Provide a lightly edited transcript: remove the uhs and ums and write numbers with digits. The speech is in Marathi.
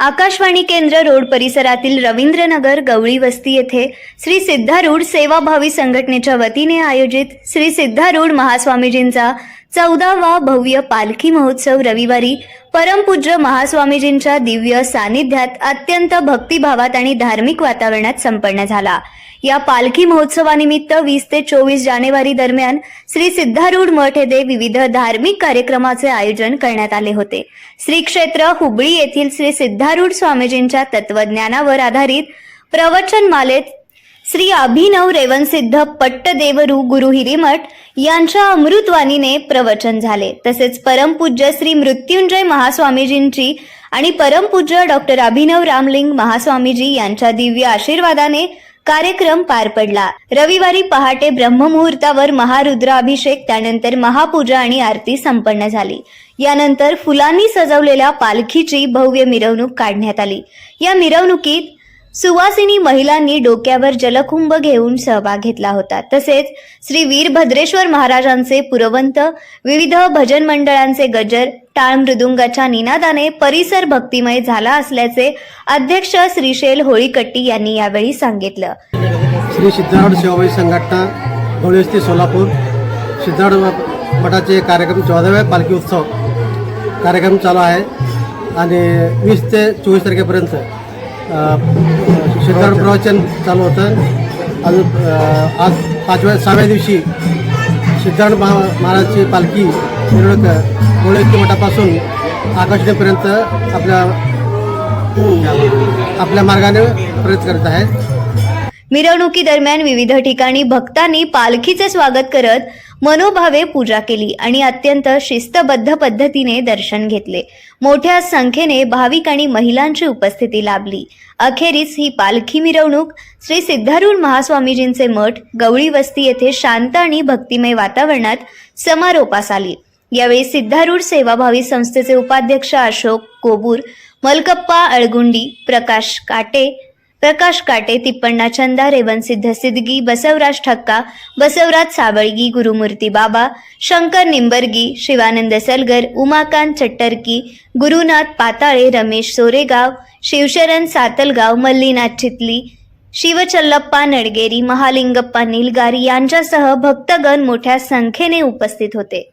आकाशवाणी केंद्र रोड परिसरातील रवींद्रनगर गवळी वस्ती येथे श्री सिद्धारूढ सेवाभावी संघटनेच्या वतीने आयोजित श्री सिद्धारूढ महास्वामीजींचा 14वा भव्य पालखी महोत्सव रविवारी परमपूज्य महास्वामीजींच्या दिव्य सानिध्यात अत्यंत भक्तिभावात आणि धार्मिक वातावरणात संपन्न झाला। या पालखी महोत्सवानिमित्त 20 ते 24 जानेवारी दरम्यान श्री सिद्धारूढ मठ येथे विविध धार्मिक कार्यक्रमाचे आयोजन करण्यात आले होते। श्री क्षेत्र हुबळी येथील श्री सिद्धारूढ स्वामीजींच्या तत्वज्ञानावर आधारित प्रवचनमालेत श्री अभिनव रेवणसिद्ध पट्टदेवरू गुरु हिरेमठ यांच्या अमृतवाणीने प्रवचन झाले। तसेच परमपूज्य श्री मृत्युंजय महास्वामीजींची आणि परमपूज्य डॉक्टर अभिनव रामलिंग महास्वामीजी यांच्या दिव्य आशीर्वादाने कार्यक्रम पार पडला। रविवारी पहाटे ब्रह्ममुहूर्तावर महारुद्राभिषेक, त्यानंतर महापूजा आणि आरती संपन्न झाली। यानंतर फुलांनी सजवलेल्या पालखीची भव्य मिरवणूक काढण्यात आली। या मिरवणुकीत सुवासिनी महिलांनी डोक्यावर जलकुंभ घेऊन सहभाग घेतला होता। तसेच श्री वीरभद्रेश्वर महाराजांचे पुरवंत, विविध भजन मंडळांचे गजर, टाळ मृदुंगाच्या निनादाने परिसर भक्तिमय झाला असल्याचे अध्यक्ष श्रीशैल होळीकट्टी यांनी यावेळी सांगितलं। श्री सिद्धारूढ सेवाभावी संघटना गवळी वस्ती सोलापूर सिद्धारूढ मठाचे कार्यक्रम 14व्या पालखी उत्सव कार्यक्रम चालू आहे आणि 20 ते 24 तारखेपर्यंत सिद्धारूढ प्रवचन चालू होतं। आज 6व्या दिवशी सिद्धारूढ महाराजची पालखी मिरवणूक गवळी वस्ती मठापासून आकाशवाणीपर्यंत आपल्या मार्गाने प्रयत्न करत आहे। मिरवणुकीदरम्यान विविध ठिकाणी भक्तांनी पालखीचे स्वागत करत मनोभावे पूजा केली आणि अत्यंत शिस्तबद्ध पद्धतीने दर्शन घेतले। मोठ्या संख्येने भाविक आणि महिलांची उपस्थिती लाभली। अखेरीस ही पालखी मिरवणूक श्री सिद्धारूढ महास्वामीजींचे मठ गवळी वस्ती येथे शांत आणि भक्तिमय वातावरणात समारोपास आली। यावेळी सिद्धारूढ सेवाभावी संस्थेचे उपाध्यक्ष अशोक कोबूर, मलकप्पा अळगुंडी, प्रकाश काटे, तिप्पण्णा चंदा, रेवणसिद्ध सिद्धगी, बसवराज ठक्का, बसवराज सावळगी, गुरुमूर्ती बाबा, शंकर निंबर्गी, शिवानंद सलगर, उमाकांत चट्टरकी, गुरुनाथ पाताळे, रमेश सोरेगाव, शिवशरण सातलगाव, मल्लीनाथ चितली, शिवचल्लप्पा नडगेरी, महालिंगप्पा निलगार यांच्यासह भक्तगण मोठ्या संख्येने उपस्थित होते।